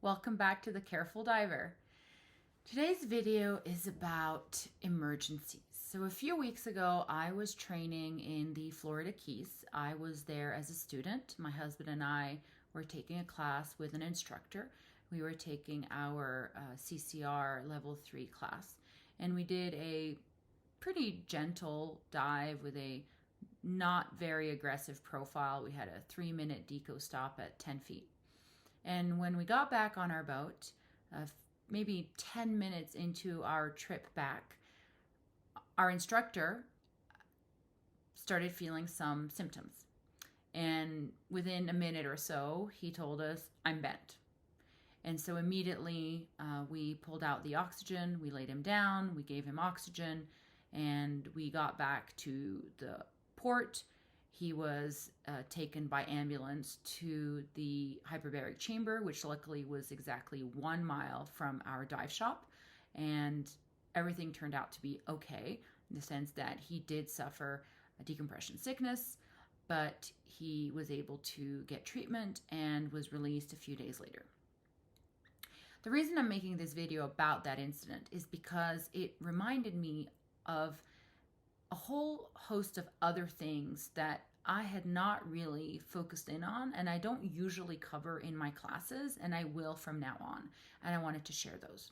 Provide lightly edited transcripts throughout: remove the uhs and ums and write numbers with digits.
Welcome back to the Careful Diver. Today's video is about emergencies. So a few weeks ago, I was training in the Florida Keys. I was there as a student. My husband and I were taking a class with an instructor. We were taking our CCR level 3 class, and we did a pretty gentle dive with a not very aggressive profile. We had a 3-minute deco stop at 10 feet. And when we got back on our boat, maybe 10 minutes into our trip back, our instructor started feeling some symptoms. And within a minute or so, he told us, "I'm bent." And so immediately we pulled out the oxygen, we laid him down, we gave him oxygen, and we got back to the port. He was taken by ambulance to the hyperbaric chamber, which luckily was exactly 1 mile from our dive shop. And everything turned out to be okay in the sense that he did suffer a decompression sickness, but he was able to get treatment and was released a few days later. The reason I'm making this video about that incident is because it reminded me of a whole host of other things that I had not really focused in on, and I don't usually cover in my classes, and I will from now on, and I wanted to share those.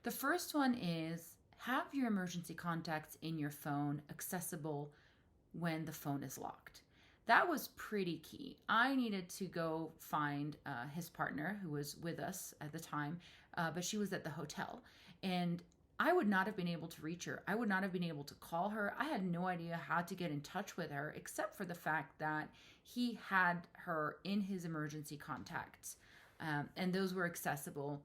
The first one is have your emergency contacts in your phone accessible when the phone is locked. That was pretty key. I needed to go find his partner, who was with us at the time, but she was at the hotel, and I would not have been able to reach her. I would not have been able to call her. I had no idea how to get in touch with her, except for the fact that he had her in his emergency contacts, and those were accessible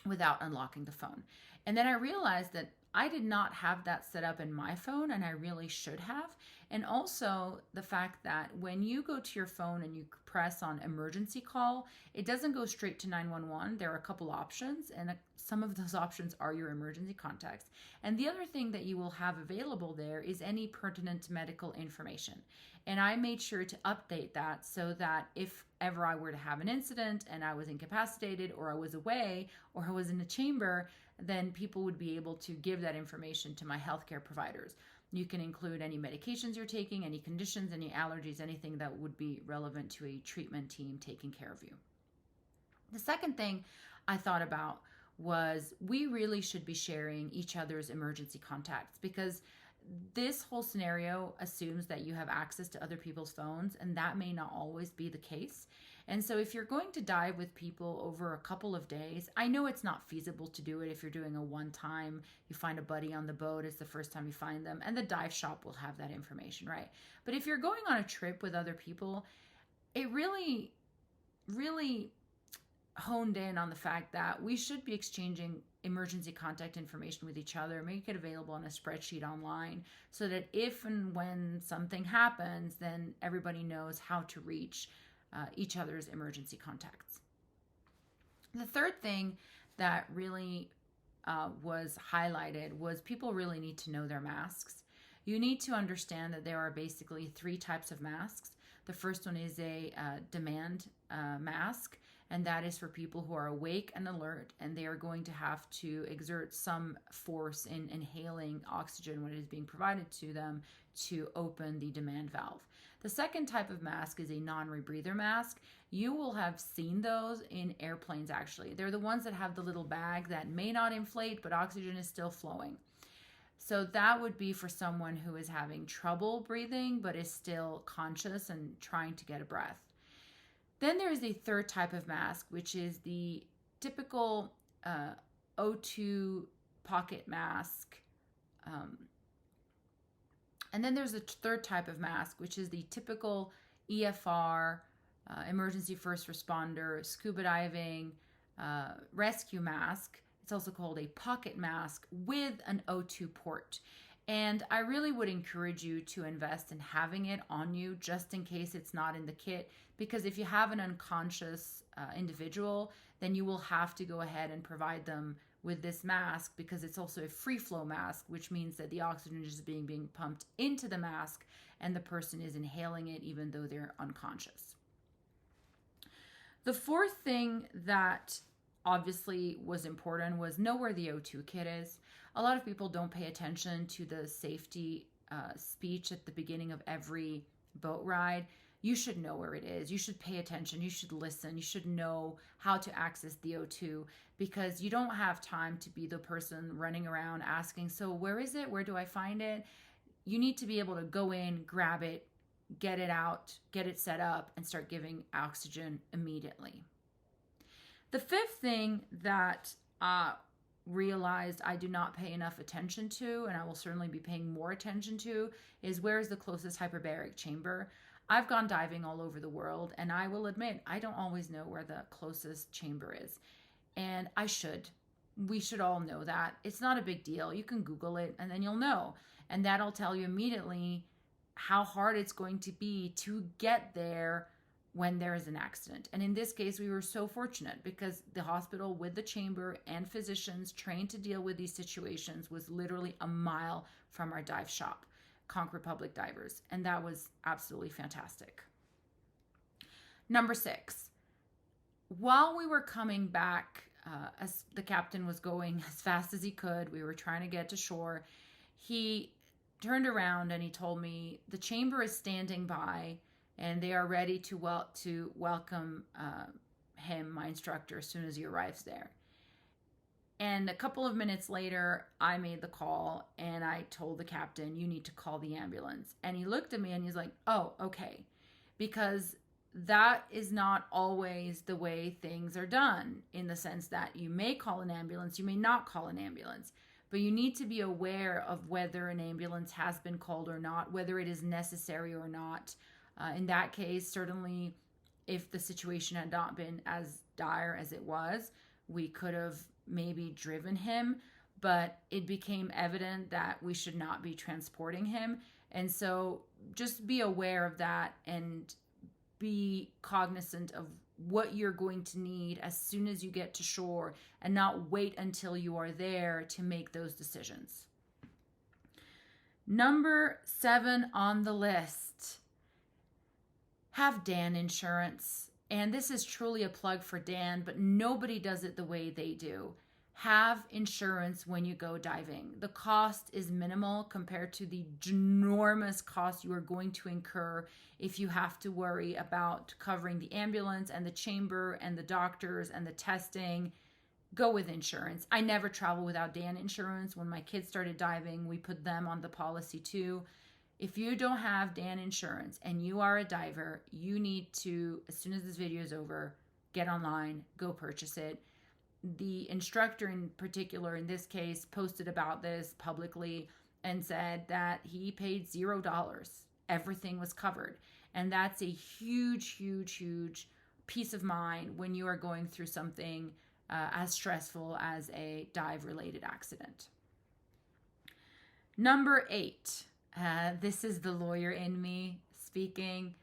without unlocking the phone. And then I realized that I did not have that set up in my phone, and I really should have. And also the fact that when you go to your phone and you press on emergency call, it doesn't go straight to 911. There are a couple options, and some of those options are your emergency contacts. And the other thing that you will have available there is any pertinent medical information. And I made sure to update that so that if ever I were to have an incident and I was incapacitated or I was away or I was in a chamber, then people would be able to give that information to my healthcare providers. You can include any medications you're taking, any conditions, any allergies, anything that would be relevant to a treatment team taking care of you. The second thing I thought about was we really should be sharing each other's emergency contacts, because this whole scenario assumes that you have access to other people's phones, and that may not always be the case. And so if you're going to dive with people over a couple of days, I know it's not feasible to do it if you're doing a one-time, you find a buddy on the boat, it's the first time you find them, and the dive shop will have that information, right? But if you're going on a trip with other people, it really honed in on the fact that we should be exchanging emergency contact information with each other, make it available on a spreadsheet online so that if and when something happens, then everybody knows how to reach each other's emergency contacts. The third thing that really was highlighted was people really need to know their masks. You need to understand that there are basically 3 types of masks. The first one is a demand mask, and that is for people who are awake and alert, and they are going to have to exert some force in inhaling oxygen when it is being provided to them to open the demand valve. The second type of mask is a non-rebreather mask. You will have seen those in airplanes, actually. They're the ones that have the little bag that may not inflate, but oxygen is still flowing. So that would be for someone who is having trouble breathing, but is still conscious and trying to get a breath. Then there is a third type of mask, which is the typical O2 pocket mask. And then there's a third type of mask, which is the typical EFR, emergency first responder, scuba diving, rescue mask. It's also called a pocket mask with an O2 port. And I really would encourage you to invest in having it on you just in case it's not in the kit, because if you have an unconscious individual, then you will have to go ahead and provide them with this mask, because it's also a free flow mask, which means that the oxygen is being pumped into the mask and the person is inhaling it even though they're unconscious. The fourth thing that obviously was important was know where the O2 kit is. A lot of people don't pay attention to the safety speech at the beginning of every boat ride. You should know where it is. You should pay attention. You should listen. You should know how to access the O2, because you don't have time to be the person running around asking, so where is it? Where do I find it? You need to be able to go in, grab it, get it out, get it set up, and start giving oxygen immediately. The fifth thing that I realized I do not pay enough attention to, and I will certainly be paying more attention to, is where is the closest hyperbaric chamber. I've gone diving all over the world, and I will admit I don't always know where the closest chamber is. And I should. We should all know that. It's not a big deal. You can Google it, and then you'll know. And that'll tell you immediately how hard it's going to be to get there when there is an accident. And in this case, we were so fortunate because the hospital with the chamber and physicians trained to deal with these situations was literally a mile from our dive shop, Conch Republic Divers. And that was absolutely fantastic. Number 6, while we were coming back, as the captain was going as fast as he could, we were trying to get to shore, he turned around and he told me the chamber is standing by and they are ready to welcome him, my instructor, as soon as he arrives there. And a couple of minutes later, I made the call and I told the captain, you need to call the ambulance. And he looked at me and he's like, oh, okay. Because that is not always the way things are done, in the sense that you may call an ambulance, you may not call an ambulance. But you need to be aware of whether an ambulance has been called or not, whether it is necessary or not. In that case, certainly if the situation had not been as dire as it was, we could have maybe driven him, but it became evident that we should not be transporting him. And so just be aware of that and be cognizant of what you're going to need as soon as you get to shore, and not wait until you are there to make those decisions. Number 7 on the list, have Dan insurance. And this is truly a plug for Dan, but nobody does it the way they do. Have insurance when you go diving. The cost is minimal compared to the ginormous cost you are going to incur if you have to worry about covering the ambulance and the chamber and the doctors and the testing. Go with insurance. I never travel without Dan insurance. When my kids started diving, we put them on the policy too. If you don't have Dan insurance and you are a diver, you need to, as soon as this video is over, get online, go purchase it. The instructor in particular, in this case, posted about this publicly and said that he paid $0. Everything was covered. And that's a huge, huge, huge peace of mind when you are going through something as stressful as a dive-related accident. Number 8, this is the lawyer in me speaking.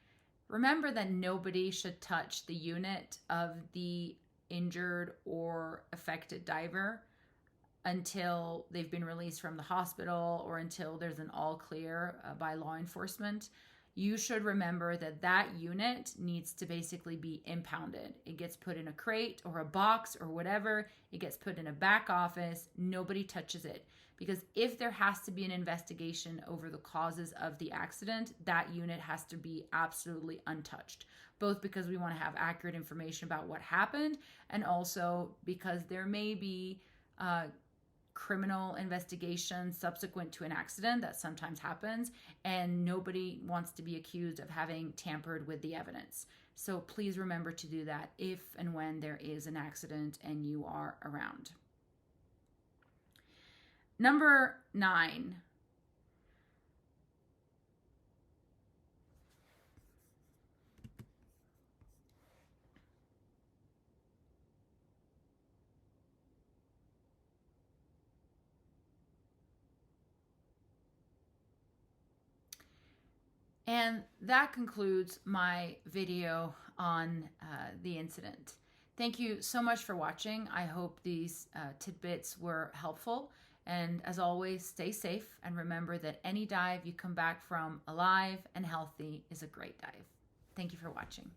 Remember that nobody should touch the unit of the injured or affected diver until they've been released from the hospital or until there's an all clear by law enforcement. You should remember that that unit needs to basically be impounded. It gets put in a crate or a box or whatever. It gets put in a back office. Nobody touches it. Because if there has to be an investigation over the causes of the accident, that unit has to be absolutely untouched. Both because we want to have accurate information about what happened, and also because there may be criminal investigation subsequent to an accident that sometimes happens, and nobody wants to be accused of having tampered with the evidence. So please remember to do that if and when there is an accident and you are around. Number 9. And that concludes my video on the incident. Thank you so much for watching. I hope these tidbits were helpful. And as always, stay safe and remember that any dive you come back from alive and healthy is a great dive. Thank you for watching.